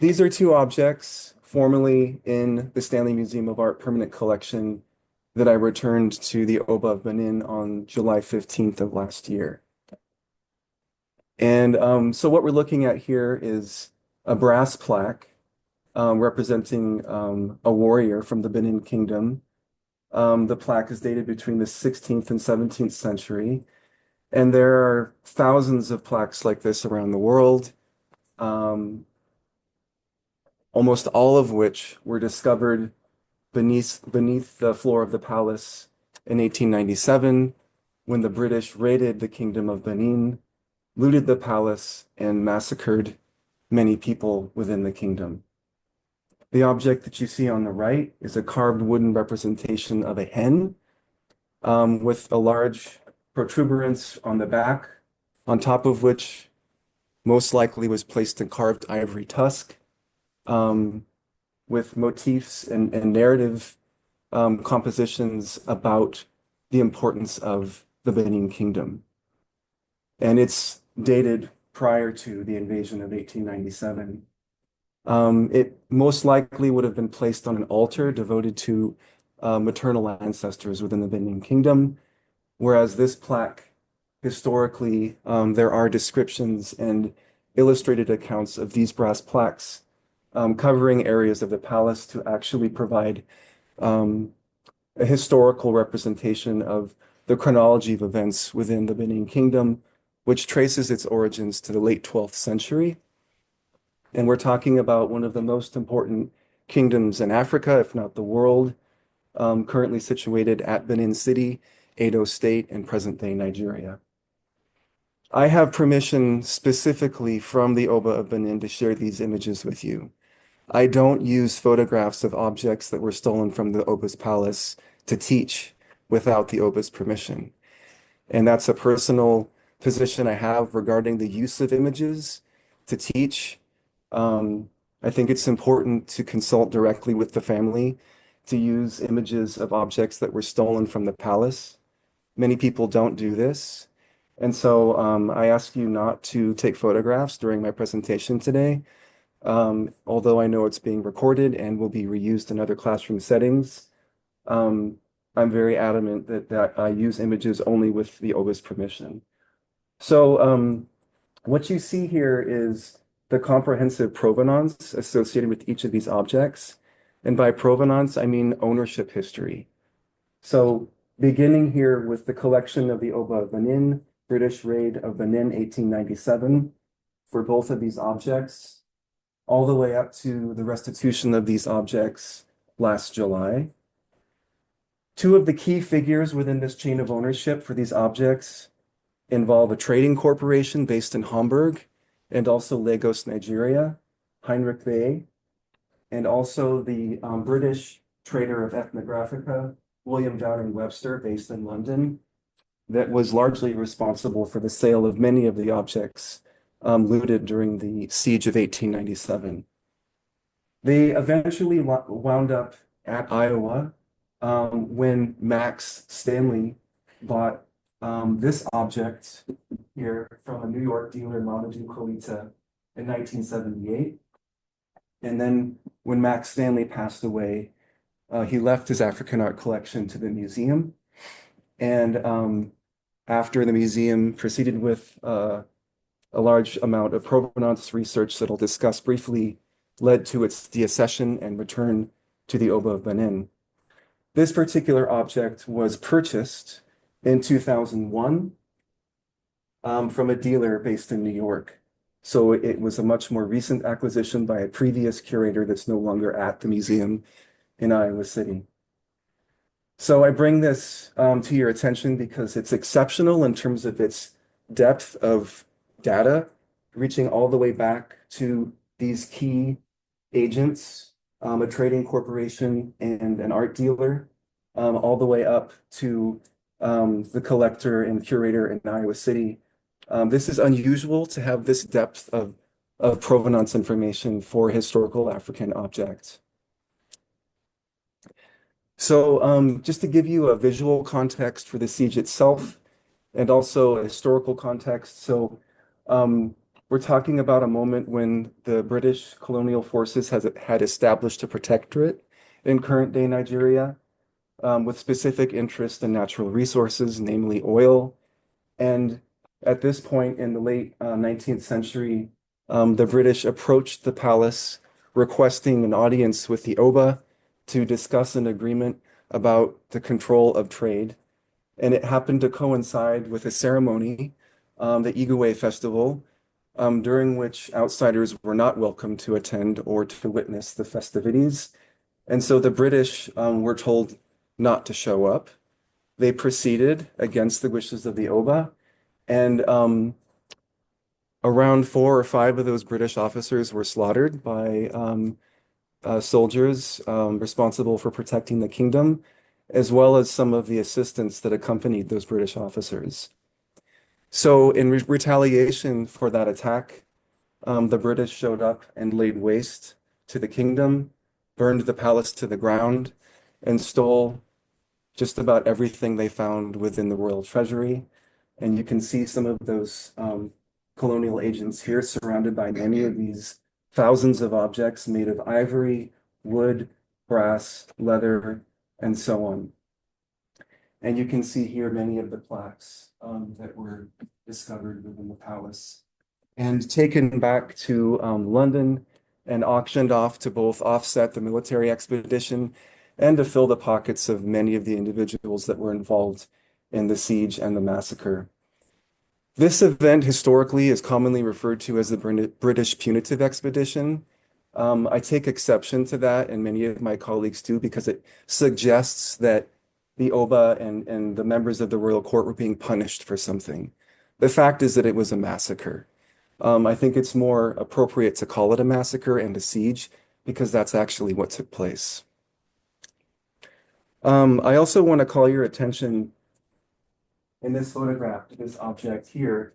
These are two objects formerly in the Stanley Museum of Art permanent collection that I returned to the Oba of Benin on July 15th of last year. And so what we're looking at here is a brass plaque representing a warrior from the Benin Kingdom. The plaque is dated between the 16th and 17th century, and there are thousands of plaques like this around the world, almost all of which were discovered beneath the floor of the palace in 1897 when the British raided the Kingdom of Benin, looted the palace, and massacred many people within the kingdom. The object that you see on the right is a carved wooden representation of a hen with a large protuberance on the back, on top of which most likely was placed a carved ivory tusk with motifs and narrative compositions about the importance of the Benin Kingdom. And it's dated prior to the invasion of 1897. It most likely would have been placed on an altar devoted to maternal ancestors within the Benin Kingdom, whereas this plaque, historically, there are descriptions and illustrated accounts of these brass plaques covering areas of the palace to actually provide a historical representation of the chronology of events within the Benin Kingdom, which traces its origins to the late 12th century. And we're talking about one of the most important kingdoms in Africa, if not the world, currently situated at Benin City, Edo State, and present-day Nigeria. I have permission specifically from the Oba of Benin to share these images with you. I don't use photographs of objects that were stolen from the Oba's palace to teach without the Oba's permission. And that's a personal position I have regarding the use of images to teach. I think it's important to consult directly with the family to use images of objects that were stolen from the palace. Many people don't do this. And so I ask you not to take photographs during my presentation today, although I know it's being recorded and will be reused in other classroom settings. I'm very adamant that I use images only with the Oba's permission. So what you see here is the comprehensive provenance associated with each of these objects. And by provenance, I mean ownership history. So beginning here with the collection of the Oba of Benin, British raid of Benin 1897 for both of these objects, all the way up to the restitution of these objects last July. Two of the key figures within this chain of ownership for these objects involve a trading corporation based in Hamburg and also Lagos, Nigeria, Heinrich Bey, and also the British trader of Ethnographica, William Downing Webster, based in London, that was largely responsible for the sale of many of the objects looted during the siege of 1897. They eventually wound up at Iowa when Max Stanley bought this object here from a New York dealer, Mamadou Koita, in 1978. And then when Max Stanley passed away, he left his African art collection to the museum. And after the museum proceeded with a large amount of provenance research that I'll discuss briefly, led to its deaccession and return to the Oba of Benin. This particular object was purchased in 2001 from a dealer based in New York. So it was a much more recent acquisition by a previous curator that's no longer at the museum in Iowa City. So I bring this to your attention because it's exceptional in terms of its depth of data, reaching all the way back to these key agents, a trading corporation and an art dealer, all the way up to the collector and curator in Iowa City. This is unusual to have this depth of provenance information for historical African objects. So just to give you a visual context for the siege itself and also a historical context. So we're We're talking about a moment when the British colonial forces had established a protectorate in current-day Nigeria, with specific interest in natural resources, namely oil. And at this point in the late 19th century, the British approached the palace requesting an audience with the Oba to discuss an agreement about the control of trade. And it happened to coincide with a ceremony, the Igwe Festival, during which outsiders were not welcome to attend or to witness the festivities. And so the British were told not to show up. They proceeded against the wishes of the Oba, and around 4 or 5 of those British officers were slaughtered by soldiers responsible for protecting the kingdom, as well as some of the assistants that accompanied those British officers. So in retaliation for that attack, the British showed up and laid waste to the kingdom, burned the palace to the ground, and stole just about everything they found within the royal treasury. And you can see some of those colonial agents here surrounded by many of these thousands of objects made of ivory, wood, brass, leather, and so on. And you can see here many of the plaques that were discovered within the palace and taken back to London and auctioned off to both offset the military expedition and to fill the pockets of many of the individuals that were involved in the siege and the massacre. This event historically is commonly referred to as the British Punitive Expedition. I take exception to that, and many of my colleagues do, because it suggests that the Oba and the members of the royal court were being punished for something. The fact is that it was a massacre. I think it's more appropriate to call it a massacre and a siege because that's actually what took place. I also want to call your attention in this photograph to this object here,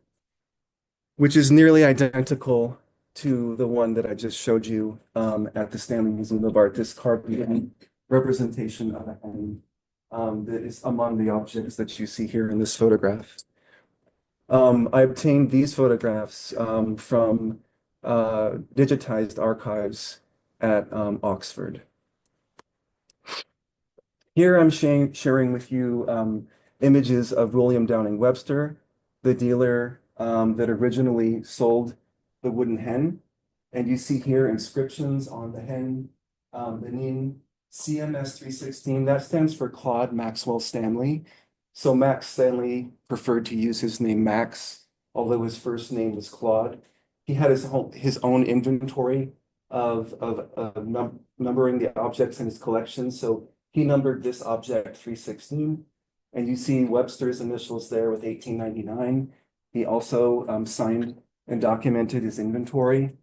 which is nearly identical to the one that I just showed you at the Stanley Museum of Art, this carved representation of a hen that is among the objects that you see here in this photograph. I obtained these photographs from digitized archives at Oxford. Here I'm sharing with you images of William Downing Webster, the dealer that originally sold the wooden hen. And you see here inscriptions on the hen, Benin CMS 316. That stands for Claude Maxwell Stanley. So Max Stanley preferred to use his name Max, although his first name was Claude. He had his own inventory of numbering the objects in his collection. So he numbered this object 316, and you see Webster's initials there with 1899. He also signed and documented his inventory,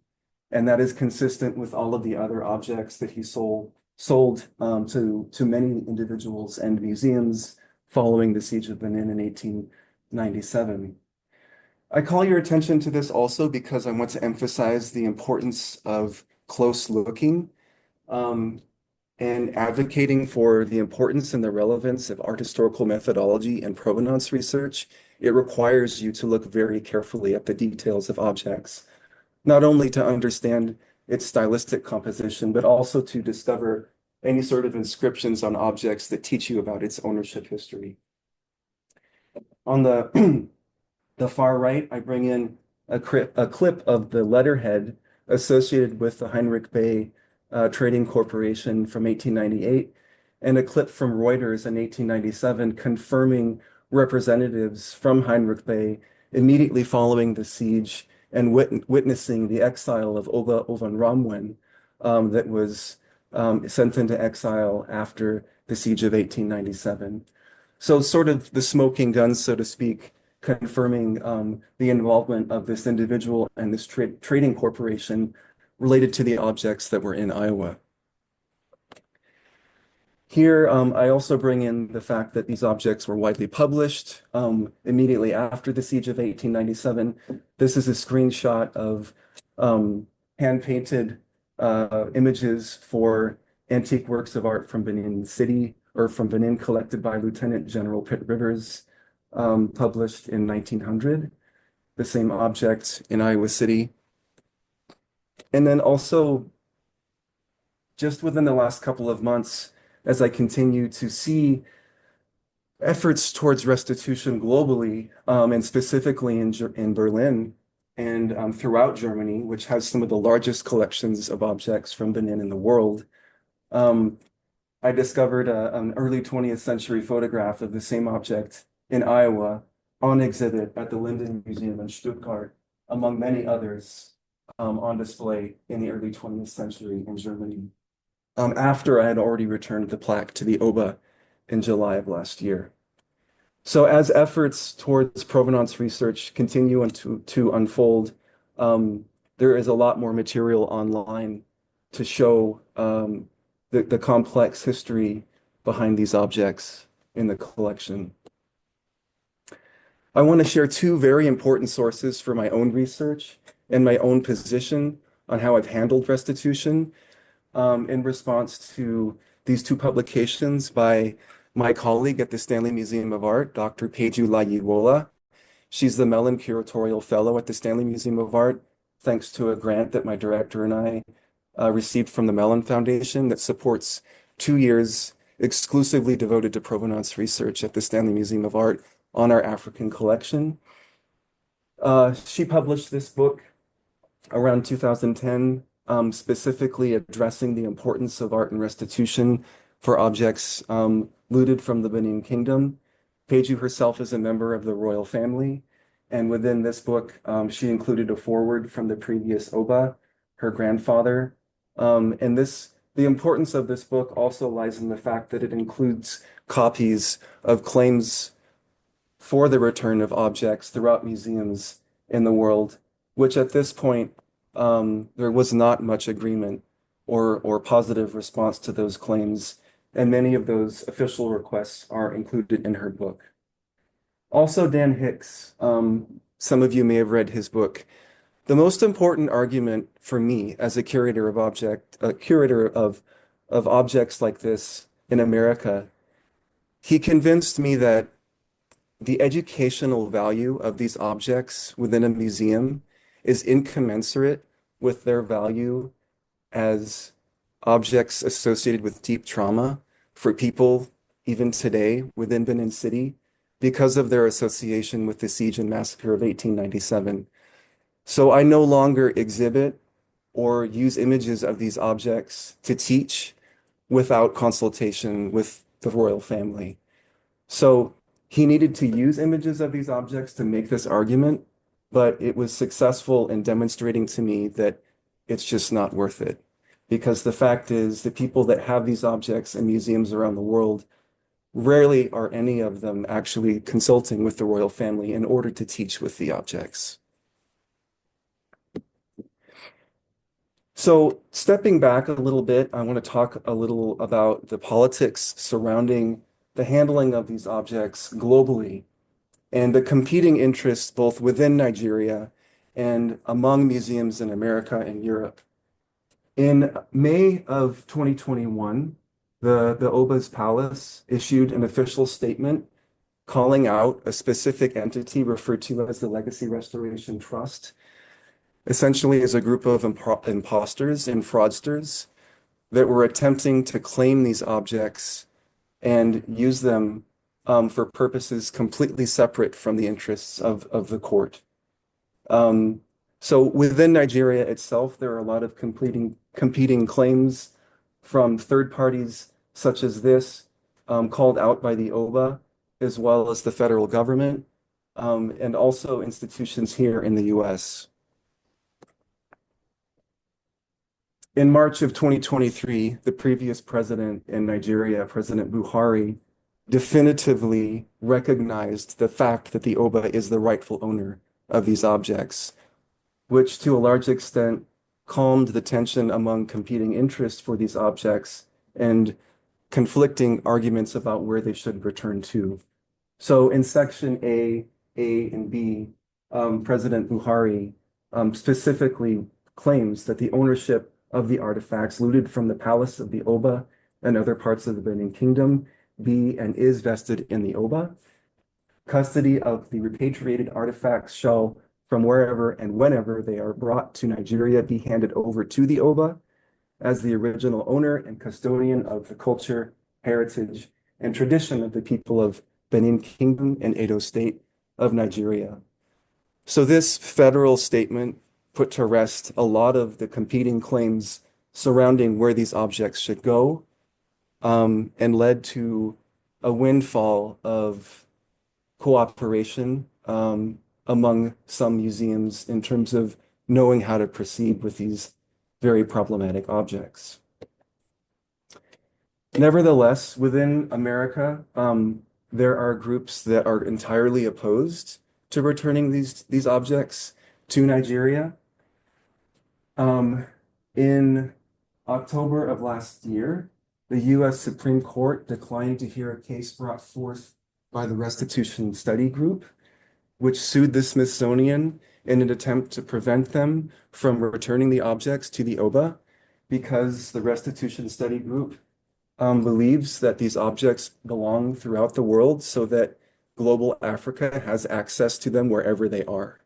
and that is consistent with all of the other objects that he sold to many individuals and museums following the Siege of Benin in 1897. I call your attention to this also because I want to emphasize the importance of close looking and advocating for the importance and the relevance of art historical methodology and provenance research. It requires you to look very carefully at the details of objects, not only to understand its stylistic composition, but also to discover any sort of inscriptions on objects that teach you about its ownership history. On the, the far right, I bring in a clip of the letterhead associated with the Heinrich Bay Trading Corporation from 1898, and a clip from Reuters in 1897 confirming representatives from Heinrich Bay immediately following the siege and witnessing the exile of Oba of Benin that was sent into exile after the siege of 1897. So sort of the smoking gun, so to speak, confirming the involvement of this individual and this trading corporation related to the objects that were in Iowa. Here, I also bring in the fact that these objects were widely published immediately after the siege of 1897. This is a screenshot of hand-painted images for antique works of art from Benin City, or from Benin, collected by Lieutenant General Pitt Rivers, published in 1900. the same object in Iowa City. And then also, just within the last couple of months, as I continue to see efforts towards restitution globally, and specifically in Berlin and throughout Germany, which has some of the largest collections of objects from Benin in the world, um, I discovered an early 20th century photograph of the same object in Iowa on exhibit at the Linden Museum in Stuttgart, among many others on display in the early 20th century in Germany, after I had already returned the plaque to the Oba in July of last year. So as efforts towards provenance research continue and to unfold, there is a lot more material online to show the complex history behind these objects in the collection. I want to share two very important sources for my own research and my own position on how I've handled restitution in response to these two publications by my colleague at the Stanley Museum of Art, Dr. Peju Layiwola. She's the Mellon Curatorial Fellow at the Stanley Museum of Art, thanks to a grant that my director and I received from the Mellon Foundation that supports 2 years exclusively devoted to provenance research at the Stanley Museum of Art on our African collection. She published this book around 2010, specifically addressing the importance of art and restitution for objects looted from the Benin Kingdom. Peju herself is a member of the royal family, and within this book, she included a foreword from the previous Oba, her grandfather. The importance of this book also lies in the fact that it includes copies of claims for the return of objects throughout museums in the world, which at this point, there was not much agreement or positive response to those claims, and many of those official requests are included in her book. Also, Dan Hicks, some of you may have read his book. The most important argument for me as a curator of objects like this in America, he convinced me that the educational value of these objects within a museum is incommensurate with their value as objects associated with deep trauma for people even today within Benin City because of their association with the siege and massacre of 1897. So I no longer exhibit or use images of these objects to teach without consultation with the royal family. So he needed to use images of these objects to make this argument, but it was successful in demonstrating to me that it's just not worth it. Because the fact is, the people that have these objects in museums around the world, rarely are any of them actually consulting with the royal family in order to teach with the objects. So stepping back a little bit, I want to talk a little about the politics surrounding the handling of these objects globally and the competing interests both within Nigeria and among museums in America and Europe. In May of 2021, the Oba's Palace issued an official statement calling out a specific entity referred to as the Legacy Restoration Trust, essentially as a group of imposters and fraudsters that were attempting to claim these objects and use them for purposes completely separate from the interests of the court. So within Nigeria itself, there are a lot of competing claims from third parties such as this, called out by the Oba, as well as the federal government, and also institutions here in the US. In March of 2023, the previous president in Nigeria, President Buhari, definitively recognized the fact that the Oba is the rightful owner of these objects, which to a large extent calmed the tension among competing interests for these objects and conflicting arguments about where they should return to. So in section A, and B, President Buhari specifically claims that the ownership of the artifacts looted from the palace of the Oba and other parts of the Benin Kingdom be and is vested in the Oba. Custody of the repatriated artifacts shall from wherever and whenever they are brought to Nigeria be handed over to the Oba as the original owner and custodian of the culture, heritage, and tradition of the people of Benin Kingdom and Edo State of Nigeria. So this federal statement put to rest a lot of the competing claims surrounding where these objects should go, and led to a windfall of cooperation among some museums in terms of knowing how to proceed with these very problematic objects. Nevertheless, within America, there are groups that are entirely opposed to returning these objects to Nigeria. In October of last year, the U.S. Supreme Court declined to hear a case brought forth by the Restitution Study Group, which sued the Smithsonian in an attempt to prevent them from returning the objects to the Oba, because the Restitution Study Group believes that these objects belong throughout the world so that global Africa has access to them wherever they are.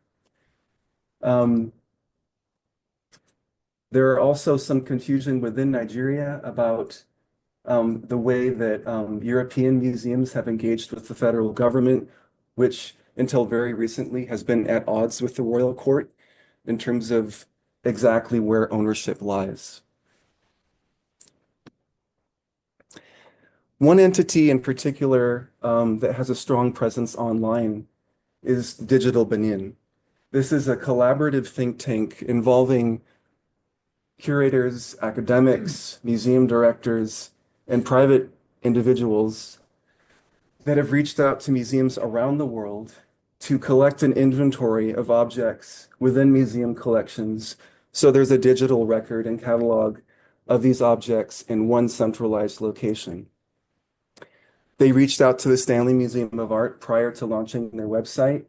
There are also some confusion within Nigeria about the way that European museums have engaged with the federal government, which until very recently has been at odds with the royal court in terms of exactly where ownership lies. One entity in particular that has a strong presence online is Digital Benin. This is a collaborative think tank involving curators, academics, museum directors, and private individuals that have reached out to museums around the world to collect an inventory of objects within museum collections. So there's a digital record and catalog of these objects in one centralized location. They reached out to the Stanley Museum of Art prior to launching their website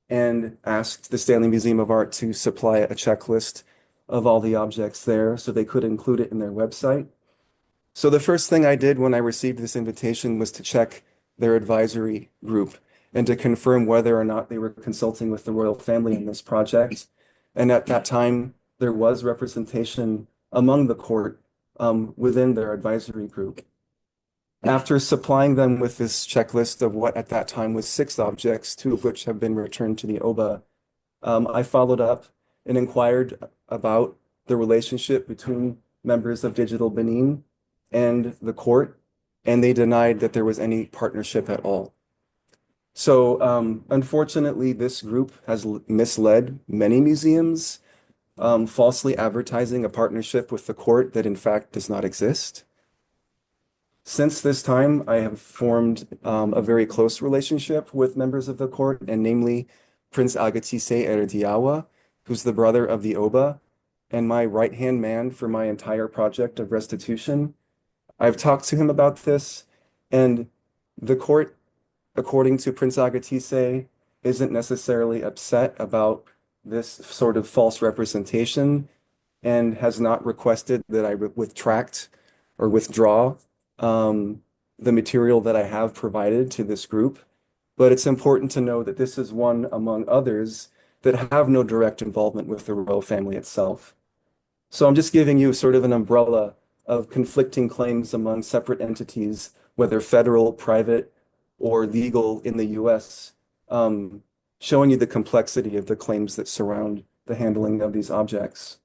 and asked the Stanley Museum of Art to supply a checklist of all the objects there so they could include it in their website. So the first thing I did when I received this invitation was to check their advisory group and to confirm whether or not they were consulting with the royal family in this project. And at that time, there was representation among the court within their advisory group. After supplying them with this checklist of what at that time was 6 objects, 2 of which have been returned to the Oba, I followed up and inquired about the relationship between members of Digital Benin and the court, and they denied that there was any partnership at all. So unfortunately, this group has misled many museums, falsely advertising a partnership with the court that in fact does not exist. Since this time, I have formed a very close relationship with members of the court, and namely Prince Agatise Erediawa, who's the brother of the Oba, and my right-hand man for my entire project of restitution. I've talked to him about this, and the court, according to Prince Agatise, isn't necessarily upset about this sort of false representation and has not requested that I retract or withdraw the material that I have provided to this group. But it's important to know that this is one among others that have no direct involvement with the royal family itself. So I'm just giving you sort of an umbrella of conflicting claims among separate entities, whether federal, private, or legal in the US, showing you the complexity of the claims that surround the handling of these objects.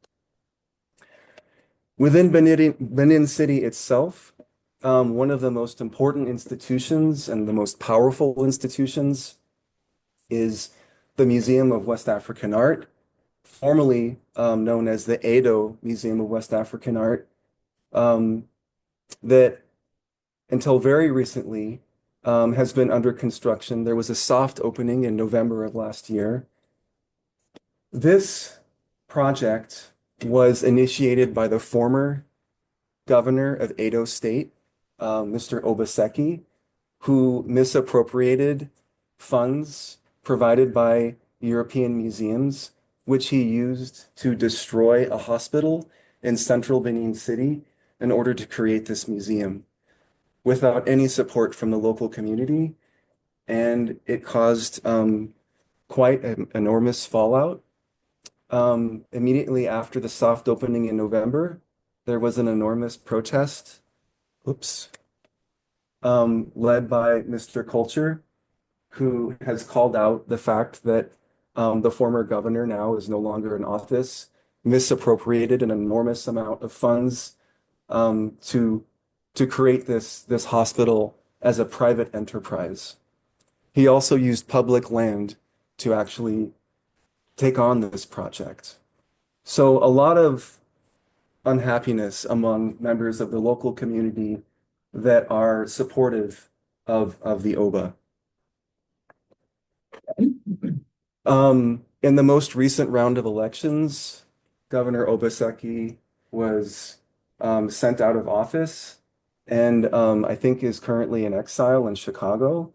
Within Benin City itself, one of the most important institutions and the most powerful institutions is the Museum of West African Art, formerly known as the Edo Museum of West African Art, that until very recently has been under construction. There was a soft opening in November of last year. This project was initiated by the former governor of Edo State, Mr. Obaseki, who misappropriated funds provided by European museums, which he used to destroy a hospital in central Benin City in order to create this museum without any support from the local community. And it caused quite an enormous fallout. Immediately after the soft opening in November, there was an enormous protest, oops, led by Mr. Culture, who has called out the fact that the former governor now is no longer in office, misappropriated an enormous amount of funds to create this hospital as a private enterprise. He also used public land to actually take on this project. So a lot of unhappiness among members of the local community that are supportive of the Oba. In the most recent round of elections, Governor Obaseki was sent out of office and I think is currently in exile in Chicago,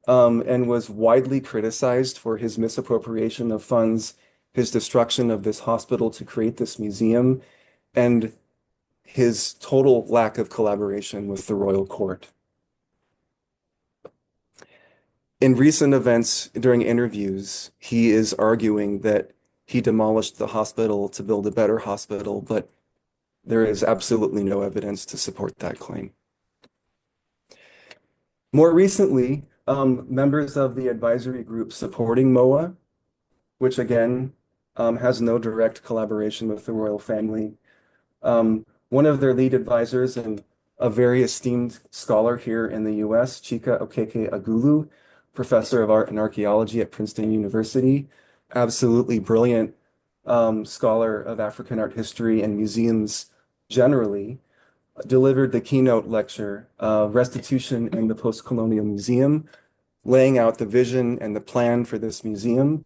and was widely criticized for his misappropriation of funds, his destruction of this hospital to create this museum, and his total lack of collaboration with the royal court. In recent events, during interviews, he is arguing that he demolished the hospital to build a better hospital, but there is absolutely no evidence to support that claim. More recently, members of the advisory group supporting MOA, which again has no direct collaboration with the royal family, one of their lead advisors and a very esteemed scholar here in the US, Chika Okeke Agulu, professor of art and archaeology at Princeton University, absolutely brilliant scholar of African art history and museums generally, delivered the keynote lecture, Restitution in the Post-Colonial Museum, laying out the vision and the plan for this museum,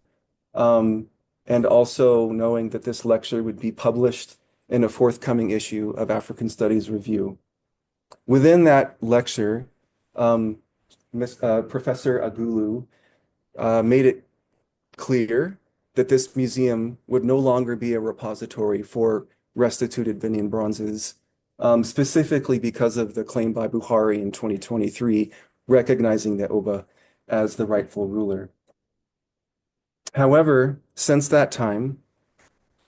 and also knowing that this lecture would be published in a forthcoming issue of African Studies Review. Within that lecture, Professor Agulu made it clear that this museum would no longer be a repository for restituted Benin bronzes, specifically because of the claim by Buhari in 2023, recognizing the Oba as the rightful ruler. However, since that time,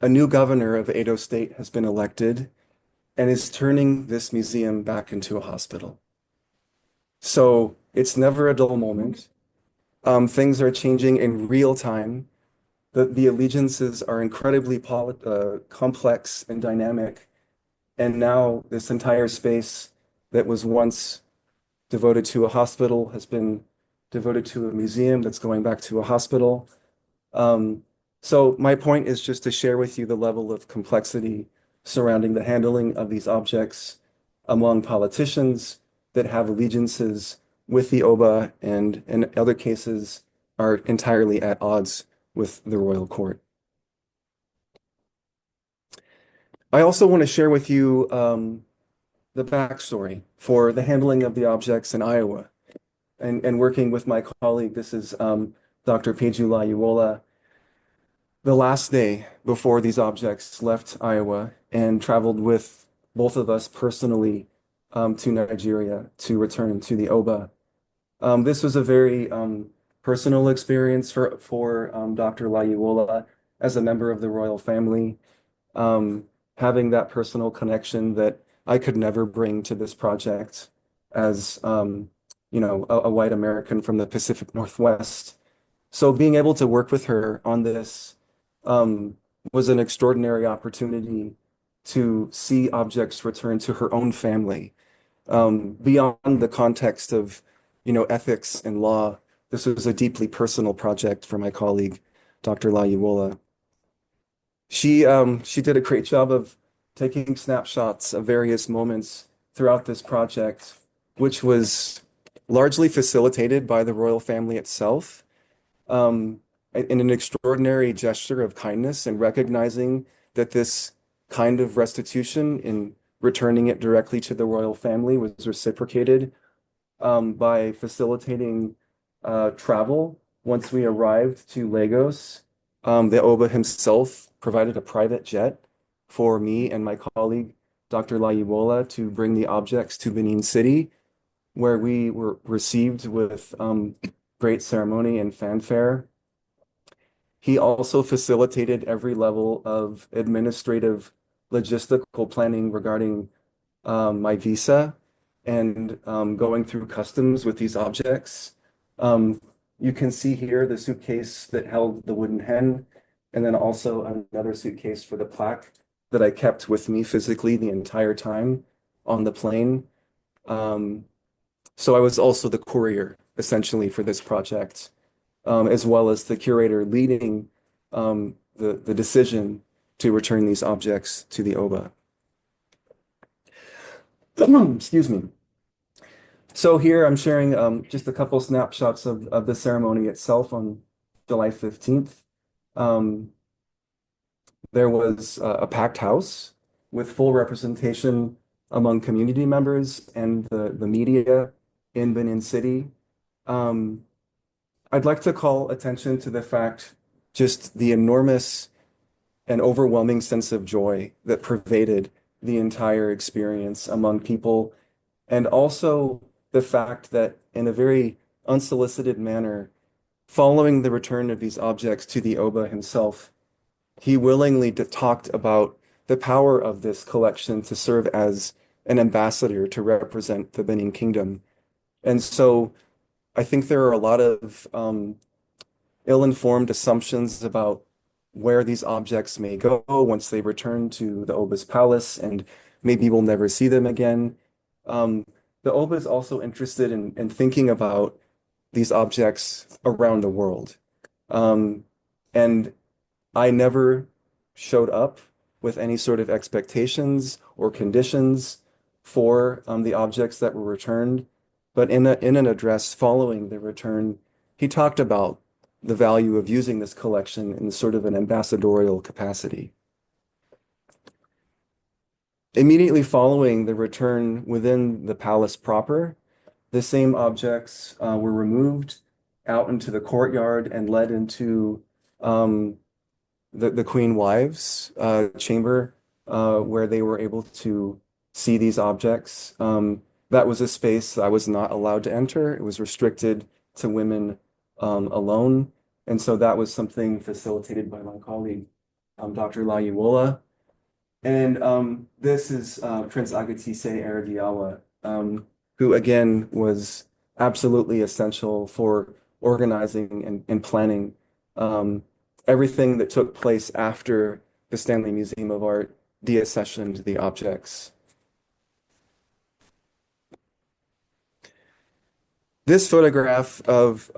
a new governor of Edo State has been elected and is turning this museum back into a hospital. So it's never a dull moment. Things are changing in real time. The allegiances are incredibly complex and dynamic. And now this entire space that was once devoted to a hospital has been devoted to a museum that's going back to a hospital. So my point is just to share with you the level of complexity surrounding the handling of these objects among politicians that have allegiances with the Oba and in other cases are entirely at odds with the royal court. I also want to share with you the backstory for the handling of the objects in Iowa. And working with my colleague, this is Dr. Peju Layuola, the last day before these objects left Iowa and traveled with both of us personally to Nigeria to return to the Oba. This was a very personal experience for Dr. Layuola as a member of the royal family, having that personal connection that I could never bring to this project as a white American from the Pacific Northwest. So being able to work with her on this was an extraordinary opportunity to see objects return to her own family. Beyond the context of, ethics and law, this was a deeply personal project for my colleague, Dr. Layuola. She did a great job of taking snapshots of various moments throughout this project, which was largely facilitated by the royal family itself, in an extraordinary gesture of kindness and recognizing that this kind of restitution in returning it directly to the royal family was reciprocated by facilitating travel. Once we arrived to Lagos, the Oba himself provided a private jet for me and my colleague, Dr. Layuola, to bring the objects to Benin City, where we were received with great ceremony and fanfare. He also facilitated every level of administrative logistical planning regarding my visa and going through customs with these objects. Um, you can see here the suitcase that held the wooden hen, and then also another suitcase for the plaque that I kept with me physically the entire time on the plane. Um, so I was also the courier, essentially, for this project, as well as the curator leading the decision to return these objects to the Oba. Excuse me. So here I'm sharing just a couple snapshots of the ceremony itself on July 15th. Um, there was a packed house with full representation among community members and the media in Benin City. Um, I'd like to call attention to the fact, just the enormous and overwhelming sense of joy that pervaded the entire experience among people, and also the fact that in a very unsolicited manner, following the return of these objects to the Oba himself, he willingly talked about the power of this collection to serve as an ambassador to represent the Benin Kingdom. And so I think there are a lot of ill-informed assumptions about where these objects may go once they return to the Oba's palace, and maybe we'll never see them again. Um, the Oba is also interested in thinking about these objects around the world. Um, and I never showed up with any sort of expectations or conditions for the objects that were returned. But in an address following the return, he talked about the value of using this collection in sort of an ambassadorial capacity. Immediately following the return within the palace proper, the same objects were removed out into the courtyard and led into the Queen Wives chamber, where they were able to see these objects. That was a space I was not allowed to enter. It was restricted to women alone. And so that was something facilitated by my colleague, Dr. Layuola. And this is Prince Agatise Aradiawa, who again was absolutely essential for organizing and planning everything that took place after the Stanley Museum of Art deaccessioned the objects. This photograph of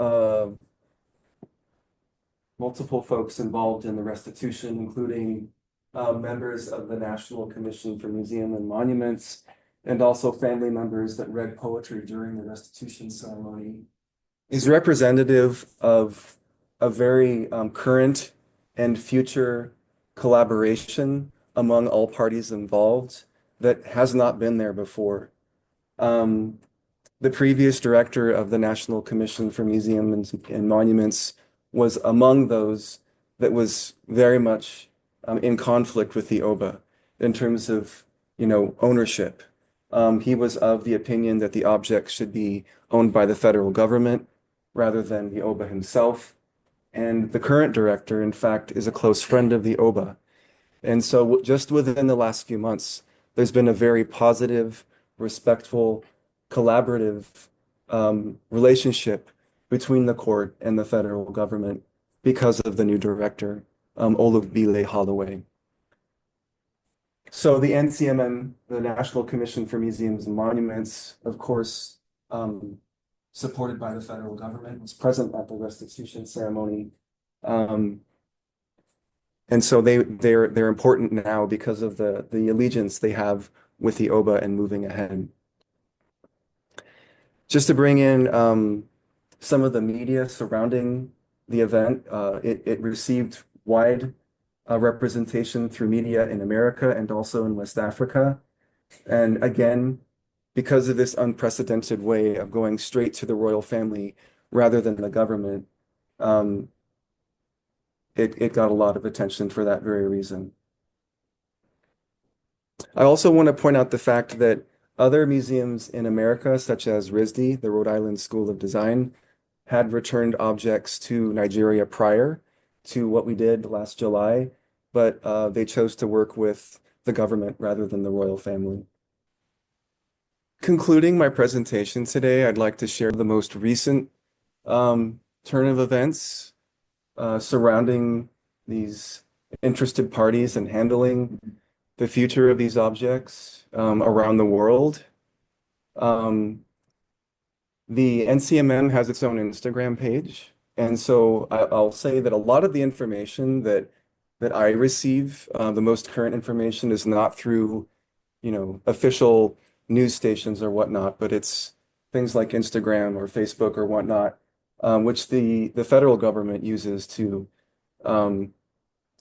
multiple folks involved in the restitution, including members of the National Commission for Museum and Monuments, and also family members that read poetry during the restitution ceremony, is representative of a very current and future collaboration among all parties involved that has not been there before. The previous director of the National Commission for Museums and Monuments was among those that was very much in conflict with the Oba in terms of, ownership. He was of the opinion that the objects should be owned by the federal government rather than the Oba himself. And the current director, in fact, is a close friend of the Oba. And so just within the last few months, there's been a very positive, respectful, collaborative relationship between the court and the federal government because of the new director, Olubile Holloway. So the NCMM, the National Commission for Museums and Monuments, of course, supported by the federal government, was present at the restitution ceremony. And so they're important now because of the allegiance they have with the Oba and moving ahead. Just to bring in some of the media surrounding the event, it received wide representation through media in America and also in West Africa. And again, because of this unprecedented way of going straight to the royal family rather than the government, it got a lot of attention for that very reason. I also want to point out the fact that other museums in America, such as RISD, the Rhode Island School of Design, had returned objects to Nigeria prior to what we did last July, but they chose to work with the government rather than the royal family. Concluding my presentation today, I'd like to share the most recent turn of events surrounding these interested parties and handling the future of these objects around the world. Um, the NCMM has its own Instagram page, and so I'll say that a lot of the information that I receive, the most current information, is not through, official news stations or whatnot, but it's things like Instagram or Facebook or whatnot, which the federal government uses um,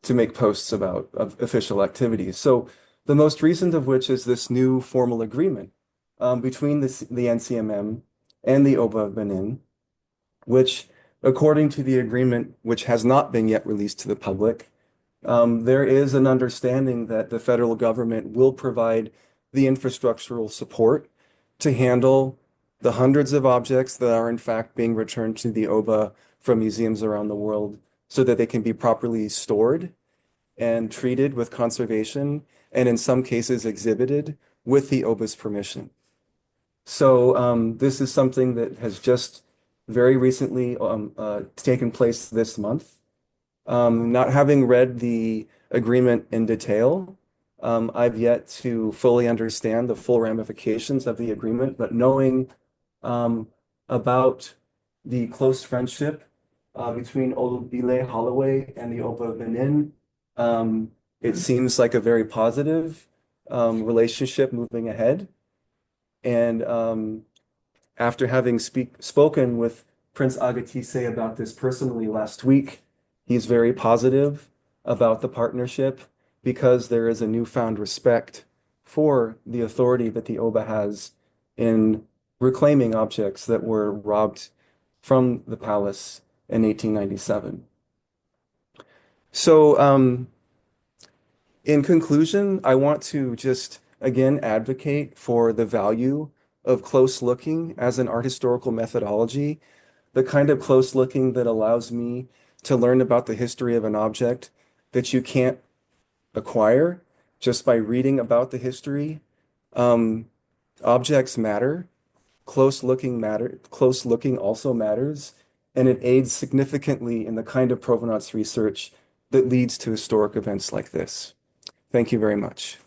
to make posts about of official activities. So the most recent of which is this new formal agreement between the NCMM and the Oba of Benin, which, according to the agreement, which has not been yet released to the public, there is an understanding that the federal government will provide the infrastructural support to handle the hundreds of objects that are in fact being returned to the Oba from museums around the world so that they can be properly stored and treated with conservation, and in some cases exhibited with the Oba's permission. So this is something that has just very recently taken place this month. Not having read the agreement in detail, I've yet to fully understand the full ramifications of the agreement, but knowing about the close friendship between Olubile Holloway and the Oba of Benin, it seems like a very positive relationship moving ahead. And after having spoken with Prince Agatise about this personally last week, he's very positive about the partnership because there is a newfound respect for the authority that the Oba has in reclaiming objects that were robbed from the palace in 1897. So, in conclusion, I want to just again advocate for the value of close looking as an art historical methodology, the kind of close looking that allows me to learn about the history of an object that you can't acquire just by reading about the history. Objects matter, close looking also matters, and it aids significantly in the kind of provenance research that leads to historic events like this. Thank you very much.